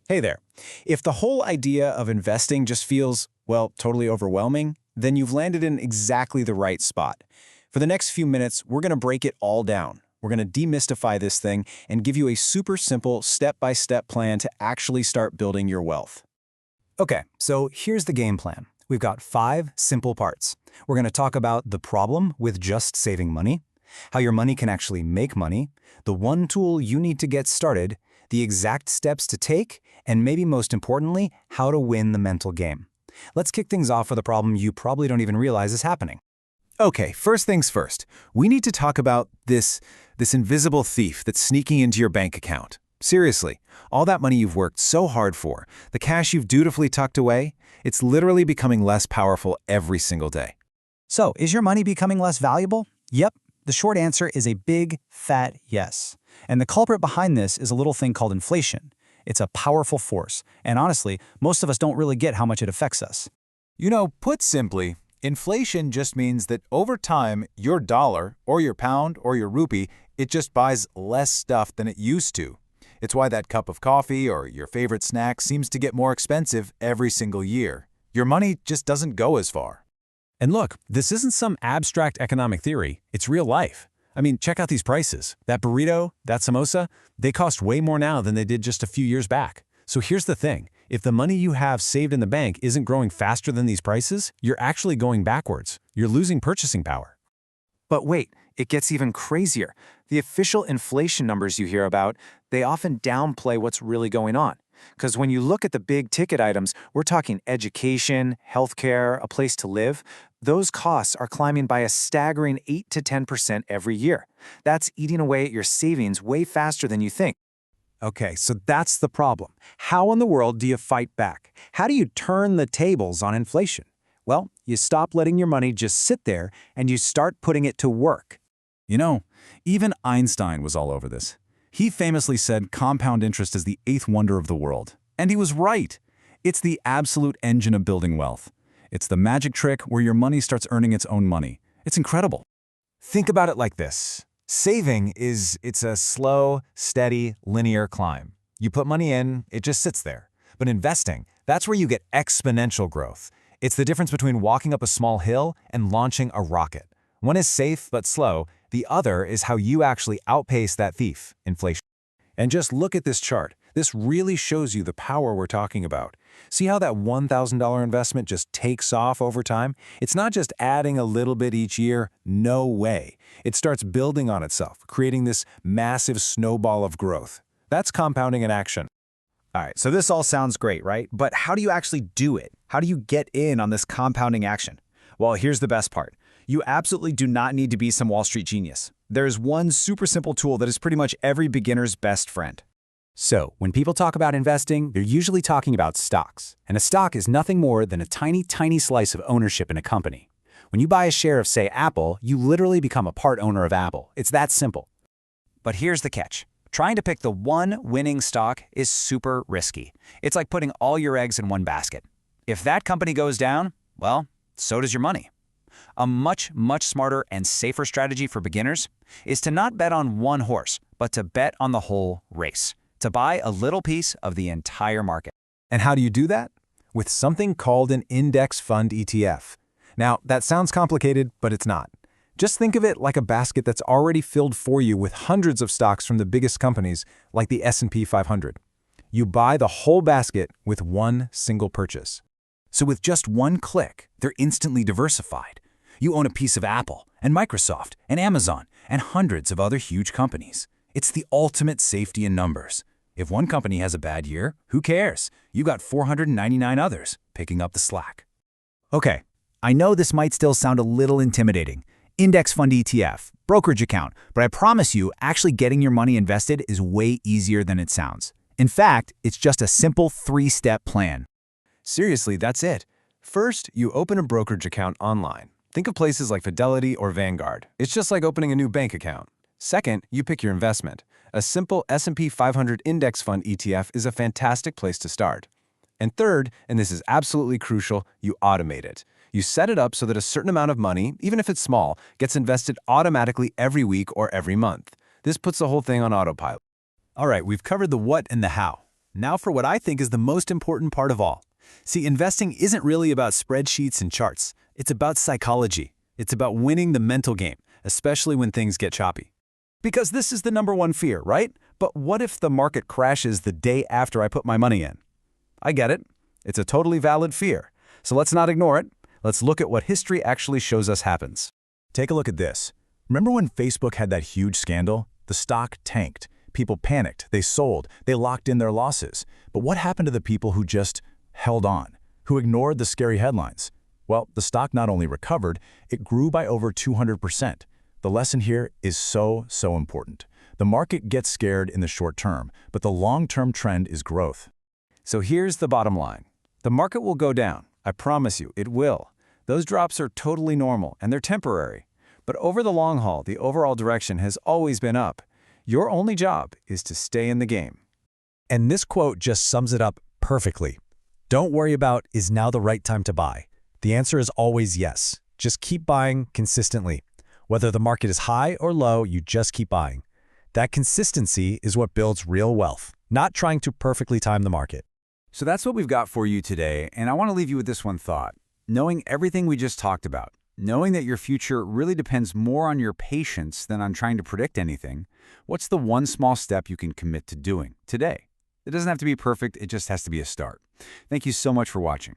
Hey there. If the whole idea of investing just feels, well, totally overwhelming, then you've landed in exactly the right spot. For the next few minutes, we're going to break it all down. We're going to demystify this thing and give you a super simple step-by-step plan to actually start building your wealth. Okay, so here's the game plan. We've got 5 simple parts. We're going to talk about the problem with just saving money, how your money can actually make money, the one tool you need to get started, the exact steps to take, and maybe most importantly, how to win the mental game. Let's kick things off with a problem you probably don't even realize is happening. Okay, first things first. We need to talk about this invisible thief that's sneaking into your bank account. Seriously, all that money you've worked so hard for, the cash you've dutifully tucked away, it's literally becoming less powerful every single day. So, is your money becoming less valuable? Yep. The short answer is a big, fat yes. And the culprit behind this is a little thing called inflation. It's a powerful force, and honestly, most of us don't really get how much it affects us. Put simply, inflation just means that over time, your dollar, or your pound, or your rupee, it just buys less stuff than it used to. It's why that cup of coffee or your favorite snack seems to get more expensive every single year. Your money just doesn't go as far. And look, this isn't some abstract economic theory, it's real life. I mean, check out these prices. That burrito, that samosa, they cost way more now than they did just a few years back. So here's the thing, if the money you have saved in the bank isn't growing faster than these prices, you're actually going backwards. You're losing purchasing power. But wait, it gets even crazier. The official inflation numbers you hear about, they often downplay what's really going on. Because when you look at the big ticket items, we're talking education, healthcare, a place to live, those costs are climbing by a staggering 8 to 10% every year. That's eating away at your savings way faster than you think. Okay, so that's the problem. How in the world do you fight back? How do you turn the tables on inflation? Well, you stop letting your money just sit there and you start putting it to work. Even Einstein was all over this. He famously said compound interest is the 8th wonder of the world. And he was right. It's the absolute engine of building wealth. It's the magic trick where your money starts earning its own money. It's incredible. Think about it like this. Saving it's a slow, steady, linear climb. You put money in, it just sits there. But investing, that's where you get exponential growth. It's the difference between walking up a small hill and launching a rocket. One is safe but slow, the other is how you actually outpace that thief, inflation. And just look at this chart. This really shows you the power we're talking about. See how that $1,000 investment just takes off over time? It's not just adding a little bit each year. No way. It starts building on itself, creating this massive snowball of growth. That's compounding in action. All right, so this all sounds great, right? But how do you actually do it? How do you get in on this compounding action? Well, here's the best part. You absolutely do not need to be some Wall Street genius. There's one super simple tool that is pretty much every beginner's best friend. So, when people talk about investing, they're usually talking about stocks. And a stock is nothing more than a tiny, tiny slice of ownership in a company. When you buy a share of, say, Apple, you literally become a part owner of Apple. It's that simple. But here's the catch. Trying to pick the one winning stock is super risky. It's like putting all your eggs in one basket. If that company goes down, well, so does your money. A much, much smarter and safer strategy for beginners is to not bet on one horse, but to bet on the whole race, to buy a little piece of the entire market. And how do you do that? With something called an index fund ETF. Now, that sounds complicated, but it's not. Just think of it like a basket that's already filled for you with hundreds of stocks from the biggest companies, like the S&P 500. You buy the whole basket with one single purchase. So with just one click, they're instantly diversified. You own a piece of Apple, and Microsoft, and Amazon, and hundreds of other huge companies. It's the ultimate safety in numbers. If one company has a bad year, who cares? You got 499 others picking up the slack. Okay, I know this might still sound a little intimidating. Index fund ETF, brokerage account, but I promise you, actually getting your money invested is way easier than it sounds. In fact, it's just a simple 3-step plan. Seriously, that's it. First, you open a brokerage account online. Think of places like Fidelity or Vanguard. It's just like opening a new bank account. Second, you pick your investment. A simple S&P 500 index fund ETF is a fantastic place to start. And third, and this is absolutely crucial, you automate it. You set it up so that a certain amount of money, even if it's small, gets invested automatically every week or every month. This puts the whole thing on autopilot. All right, we've covered the what and the how. Now for what I think is the most important part of all. See, investing isn't really about spreadsheets and charts. It's about psychology. It's about winning the mental game, especially when things get choppy. Because this is the #1 fear, right? But what if the market crashes the day after I put my money in? I get it. It's a totally valid fear. So let's not ignore it. Let's look at what history actually shows us happens. Take a look at this. Remember when Facebook had that huge scandal? The stock tanked. People panicked. They sold. They locked in their losses. But what happened to the people who just held on, who ignored the scary headlines? Well, the stock not only recovered, it grew by over 200%. The lesson here is so important. The market gets scared in the short term, but the long-term trend is growth. So here's the bottom line. The market will go down. I promise you, it will. Those drops are totally normal, and they're temporary. But over the long haul, the overall direction has always been up. Your only job is to stay in the game. And this quote just sums it up perfectly. Don't worry about, is now the right time to buy? The answer is always yes. Just keep buying consistently. Whether the market is high or low, you just keep buying. That consistency is what builds real wealth, not trying to perfectly time the market. So that's what we've got for you today, and I want to leave you with this one thought. Knowing everything we just talked about, knowing that your future really depends more on your patience than on trying to predict anything, what's the one small step you can commit to doing today? It doesn't have to be perfect, it just has to be a start. Thank you so much for watching.